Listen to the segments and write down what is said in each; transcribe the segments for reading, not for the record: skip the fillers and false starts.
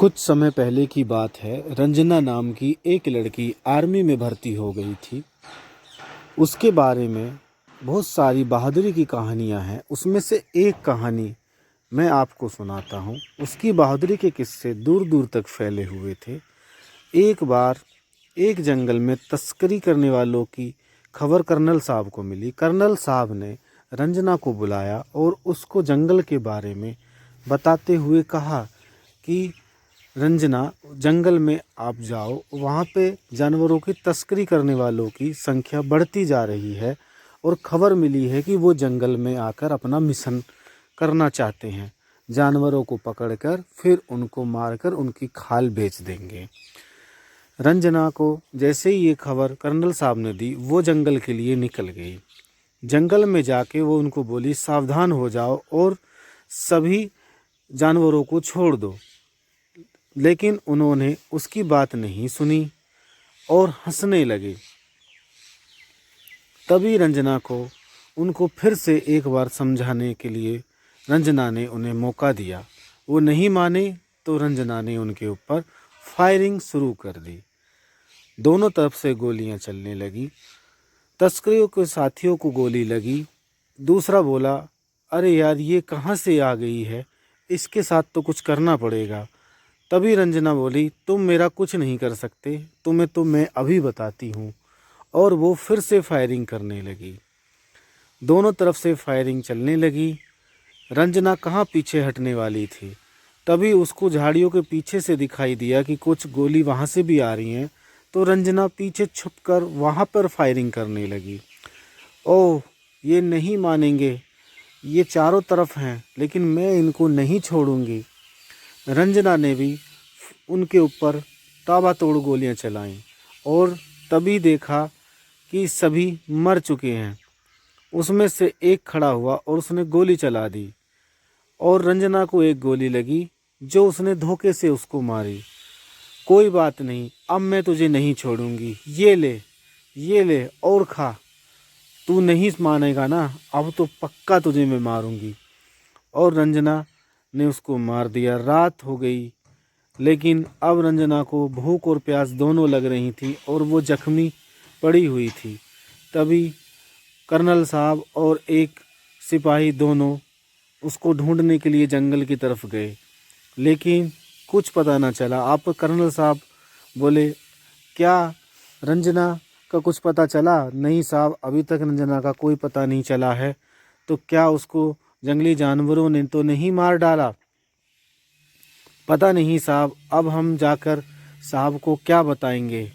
कुछ समय पहले की बात है। रंजना नाम की एक लड़की आर्मी में भर्ती हो गई थी। उसके बारे में बहुत सारी बहादुरी की कहानियां हैं। उसमें से एक कहानी मैं आपको सुनाता हूँ। उसकी बहादुरी के किस्से दूर दूर तक फैले हुए थे। एक बार एक जंगल में तस्करी करने वालों की खबर कर्नल साहब को मिली। कर्नल साहब ने रंजना को बुलाया और उसको जंगल के बारे में बताते हुए कहा कि रंजना, जंगल में आप जाओ, वहाँ पे जानवरों की तस्करी करने वालों की संख्या बढ़ती जा रही है और खबर मिली है कि वो जंगल में आकर अपना मिशन करना चाहते हैं। जानवरों को पकड़कर फिर उनको मारकर उनकी खाल बेच देंगे। रंजना को जैसे ही ये खबर कर्नल साहब ने दी, वो जंगल के लिए निकल गई। जंगल में जाके वो उनको बोली, सावधान हो जाओ और सभी जानवरों को छोड़ दो। लेकिन उन्होंने उसकी बात नहीं सुनी और हंसने लगे। तभी रंजना को उनको फिर से एक बार समझाने के लिए रंजना ने उन्हें मौका दिया। वो नहीं माने तो रंजना ने उनके ऊपर फायरिंग शुरू कर दी। दोनों तरफ से गोलियां चलने लगी। तस्करियों के साथियों को गोली लगी। दूसरा बोला, अरे यार, ये कहाँ से आ गई है, इसके साथ तो कुछ करना पड़ेगा। तभी रंजना बोली, तुम मेरा कुछ नहीं कर सकते, तुम्हें तो मैं अभी बताती हूँ। और वो फिर से फायरिंग करने लगी। दोनों तरफ से फायरिंग चलने लगी। रंजना कहाँ पीछे हटने वाली थी। तभी उसको झाड़ियों के पीछे से दिखाई दिया कि कुछ गोली वहाँ से भी आ रही हैं। तो रंजना पीछे छुपकर वहाँ पर फायरिंग करने लगी। ओह, ये नहीं मानेंगे, ये चारों तरफ हैं, लेकिन मैं इनको नहीं छोड़ूंगी। रंजना ने भी उनके ऊपर ताबड़तोड़ गोलियां चलाईं और तभी देखा कि सभी मर चुके हैं। उसमें से एक खड़ा हुआ और उसने गोली चला दी और रंजना को एक गोली लगी जो उसने धोखे से उसको मारी। कोई बात नहीं, अब मैं तुझे नहीं छोड़ूंगी, ये ले और खा। तू नहीं मानेगा ना, अब तो पक्का तुझे मैं मारूंगी। और रंजना ने उसको मार दिया। रात हो गई, लेकिन अब रंजना को भूख और प्यास दोनों लग रही थी और वो जख्मी पड़ी हुई थी। तभी कर्नल साहब और एक सिपाही दोनों उसको ढूंढने के लिए जंगल की तरफ गए, लेकिन कुछ पता न चला। आप कर्नल साहब बोले, क्या रंजना का कुछ पता चला? नहीं साहब, अभी तक रंजना का कोई पता नहीं चला है। तो क्या उसको जंगली जानवरों ने तो नहीं मार डाला? पता नहीं साहब, अब हम जाकर साहब को क्या बताएंगे,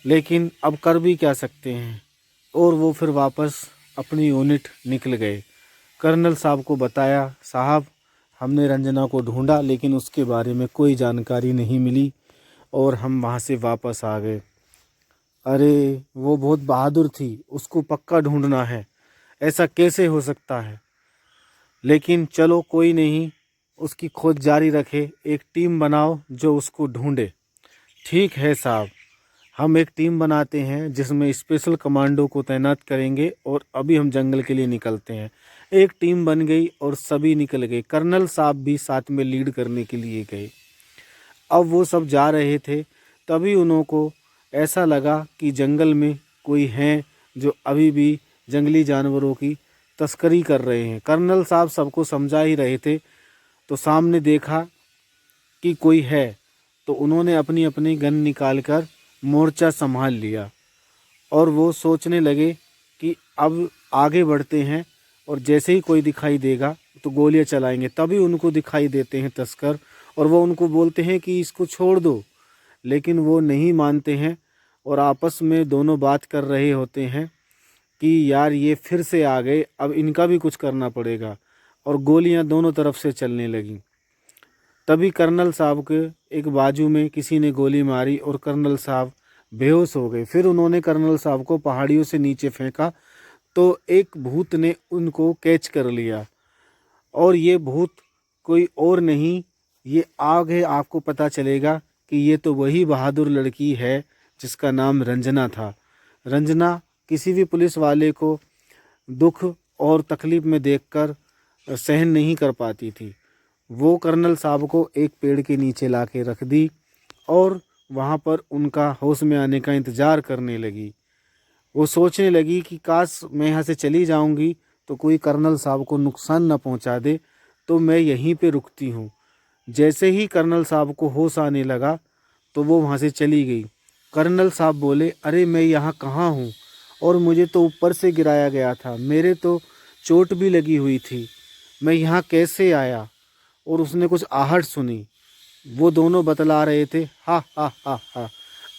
लेकिन अब कर भी क्या सकते हैं। और वो फिर वापस अपनी यूनिट निकल गए। कर्नल साहब को बताया, साहब हमने रंजना को ढूंढा लेकिन उसके बारे में कोई जानकारी नहीं मिली और हम वहाँ से वापस आ गए। अरे, वो बहुत बहादुर थी, उसको पक्का ढूंढना है, ऐसा कैसे हो सकता है। लेकिन चलो कोई नहीं, उसकी खोज जारी रखे, एक टीम बनाओ जो उसको ढूंढे। ठीक है साहब, हम एक टीम बनाते हैं जिसमें स्पेशल कमांडो को तैनात करेंगे और अभी हम जंगल के लिए निकलते हैं। एक टीम बन गई और सभी निकल गए। कर्नल साहब भी साथ में लीड करने के लिए गए। अब वो सब जा रहे थे, तभी उनको ऐसा लगा कि जंगल में कोई है जो अभी भी जंगली जानवरों की तस्करी कर रहे हैं। कर्नल साहब सबको समझा ही रहे थे, तो सामने देखा कि कोई है, तो उन्होंने अपनी अपनी गन निकाल कर मोर्चा संभाल लिया और वो सोचने लगे कि अब आगे बढ़ते हैं और जैसे ही कोई दिखाई देगा तो गोलियां चलाएंगे। तभी उनको दिखाई देते हैं तस्कर और वो उनको बोलते हैं कि इसको छोड़ दो, लेकिन वो नहीं मानते हैं और आपस में दोनों बात कर रहे होते हैं कि यार ये फिर से आ गए, अब इनका भी कुछ करना पड़ेगा। और गोलियां दोनों तरफ से चलने लगीं। तभी कर्नल साहब के एक बाजू में किसी ने गोली मारी और कर्नल साहब बेहोश हो गए। फिर उन्होंने कर्नल साहब को पहाड़ियों से नीचे फेंका तो एक भूत ने उनको कैच कर लिया। और ये भूत कोई और नहीं, ये आगे आपको पता चलेगा कि ये तो वही बहादुर लड़की है जिसका नाम रंजना था। रंजना किसी भी पुलिस वाले को दुख और तकलीफ़ में देखकर सहन नहीं कर पाती थी। वो कर्नल साहब को एक पेड़ के नीचे ला के रख दी और वहाँ पर उनका होश में आने का इंतज़ार करने लगी। वो सोचने लगी कि काश मैं यहाँ से चली जाऊँगी तो कोई कर्नल साहब को नुकसान न पहुँचा दे, तो मैं यहीं पे रुकती हूँ। जैसे ही कर्नल साहब को होश आने लगा तो वो वहाँ से चली गई। कर्नल साहब बोले, अरे मैं यहाँ कहाँ हूँ और मुझे तो ऊपर से गिराया गया था, मेरे तो चोट भी लगी हुई थी, मैं यहाँ कैसे आया। और उसने कुछ आहट सुनी। वो दोनों बतला रहे थे, हा हा हा हा,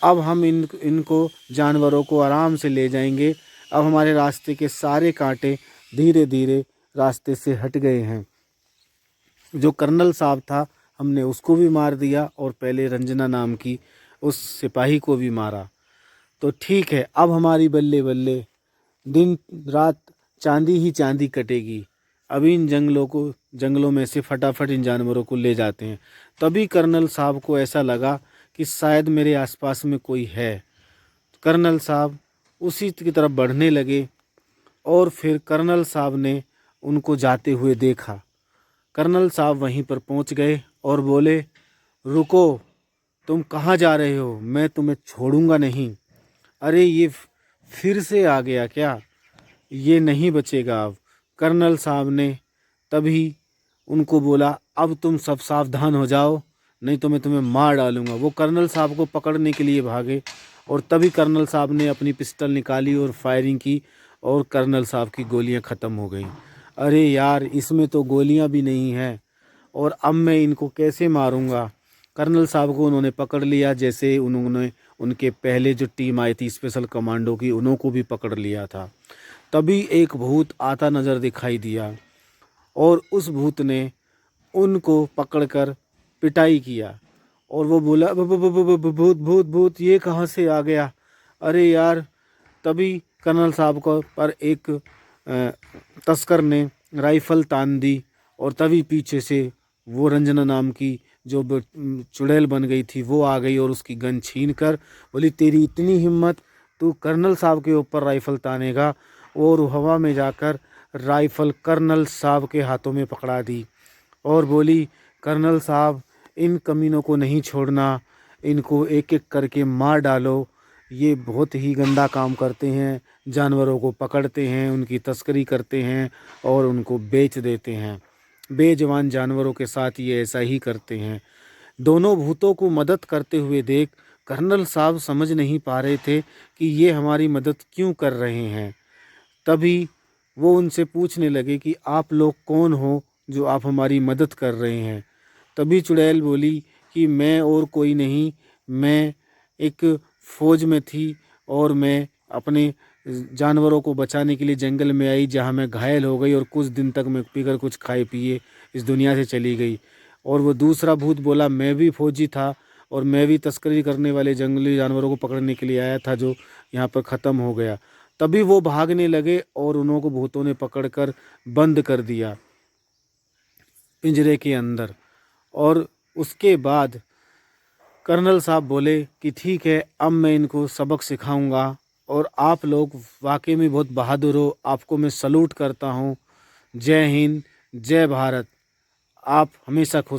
अब हम इनको जानवरों को आराम से ले जाएंगे। अब हमारे रास्ते के सारे कांटे धीरे धीरे रास्ते से हट गए हैं। जो कर्नल साहब था हमने उसको भी मार दिया और पहले रंजना नाम की उस सिपाही को भी मारा। तो ठीक है, अब हमारी बल्ले बल्ले दिन रात चांदी ही चांदी कटेगी। अभी इन जंगलों में से फटाफट इन जानवरों को ले जाते हैं। तभी कर्नल साहब को ऐसा लगा कि शायद मेरे आसपास में कोई है। कर्नल साहब उसी की तरफ बढ़ने लगे और फिर कर्नल साहब ने उनको जाते हुए देखा। कर्नल साहब वहीं पर पहुंच गए और बोले, रुको, तुम कहाँ जा रहे हो, मैं तुम्हें छोड़ूंगा नहीं। अरे ये फिर से आ गया क्या, ये नहीं बचेगा अब। कर्नल साहब ने तभी उनको बोला, अब तुम सब सावधान हो जाओ, नहीं तो मैं तुम्हें मार डालूंगा। वो कर्नल साहब को पकड़ने के लिए भागे और तभी कर्नल साहब ने अपनी पिस्टल निकाली और फायरिंग की और कर्नल साहब की गोलियां ख़त्म हो गईं। अरे यार, इसमें तो गोलियां भी नहीं हैं और अब मैं इनको कैसे मारूंगा। कर्नल साहब को उन्होंने पकड़ लिया, जैसे उन्होंने उनके पहले जो टीम आई थी स्पेशल कमांडो की, उनको भी पकड़ लिया था। तभी एक भूत आता नज़र दिखाई दिया और उस भूत ने उनको पकड़कर पिटाई किया और वो बोला, भूत भूत भूत, ये कहाँ से आ गया। अरे यार, तभी कर्नल साहब को पर एक तस्कर ने राइफल तान दी और तभी पीछे से वो रंजना नाम की जो चुड़ैल बन गई थी वो आ गई और उसकी गन छीन कर बोली, तेरी इतनी हिम्मत, तू कर्नल साहब के ऊपर राइफल तानेगा। और हवा में जाकर राइफल कर्नल साहब के हाथों में पकड़ा दी और बोली, कर्नल साहब, इन कमीनों को नहीं छोड़ना, इनको एक एक करके मार डालो। ये बहुत ही गंदा काम करते हैं, जानवरों को पकड़ते हैं, उनकी तस्करी करते हैं और उनको बेच देते हैं। बेजुबान जानवरों के साथ ये ऐसा ही करते हैं। दोनों भूतों को मदद करते हुए देख कर्नल साहब समझ नहीं पा रहे थे कि ये हमारी मदद क्यों कर रहे हैं। तभी वो उनसे पूछने लगे कि आप लोग कौन हो जो आप हमारी मदद कर रहे हैं। तभी चुड़ैल बोली कि मैं और कोई नहीं, मैं एक फ़ौज में थी और मैं अपने जानवरों को बचाने के लिए जंगल में आई, जहाँ मैं घायल हो गई और कुछ दिन तक मैं बिगर कुछ खाए पिए इस दुनिया से चली गई। और वो दूसरा भूत बोला, मैं भी फौजी था और मैं भी तस्करी करने वाले जंगली जानवरों को पकड़ने के लिए आया था जो यहाँ पर ख़त्म हो गया। तभी वो भागने लगे और उन्हों को भूतों ने पकड़कर बंद कर दिया पिंजरे के अंदर। और उसके बाद कर्नल साहब बोले कि ठीक है, अब मैं इनको सबक सिखाऊंगा और आप लोग वाकई में बहुत बहादुर हो, आपको मैं सलूट करता हूँ। जय हिंद, जय भारत, आप हमेशा खुश